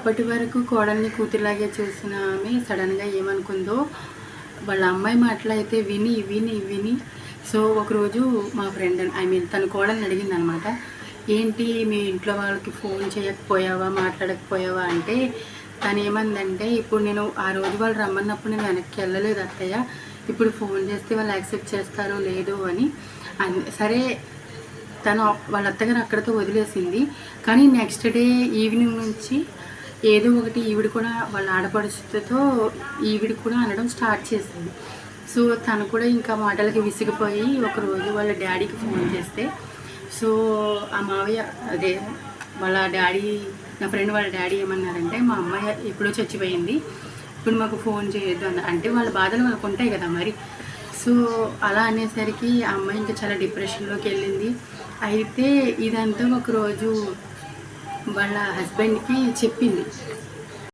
అప్పటి వరకు కోడల్ని కూతురులాగే చూసిన ఆమె సడన్గా ఏమనుకుందో వాళ్ళ అమ్మాయి మాటలు అయితే విని విని విని సో ఒకరోజు మా ఫ్రెండ్ తన కోడల్ని అడిగింది అనమాట. ఏంటి మీ ఇంట్లో వాళ్ళకి ఫోన్ చేయకపోయావా, మాట్లాడకపోయావా అంటే తను ఏమందంటే, ఇప్పుడు నేను ఆ రోజు వాళ్ళు రమ్మన్నప్పుడు నేను వెనక్కి వెళ్ళలేదు అత్తయ్య, ఇప్పుడు ఫోన్ చేస్తే వాళ్ళు యాక్సెప్ట్ చేస్తారో లేదో అని. సరే తను వాళ్ళ అత్తగారు అక్కడితో వదిలేసింది. కానీ నెక్స్ట్ డే ఈవినింగ్ నుంచి ఏదో ఒకటి ఈవిడ కూడా వాళ్ళ ఆడపడుచుతో ఈవిడ కూడా అనడం స్టార్ట్ చేసింది. సో తను కూడా ఇంకా మాటలకి విసిగిపోయి ఒకరోజు వాళ్ళ డాడీకి ఫోన్ చేస్తే, సో ఆ మావయ్య అదే వాళ్ళ డాడీ, నా ఫ్రెండ్ వాళ్ళ డాడీ ఏమన్నారంటే, మా అమ్మాయి ఎప్పుడో చచ్చిపోయింది, ఇప్పుడు మాకు ఫోన్ చేయొద్దు అన్న. అంటే వాళ్ళ బాధలు వాళ్ళకు ఉంటాయి కదా మరి. సో అలా అనేసరికి ఆ అమ్మాయి ఇంకా చాలా డిప్రెషన్లోకి వెళ్ళింది. అయితే ఇదంతా ఒకరోజు వాళ్ళ హస్బెండ్కి చెప్పింది.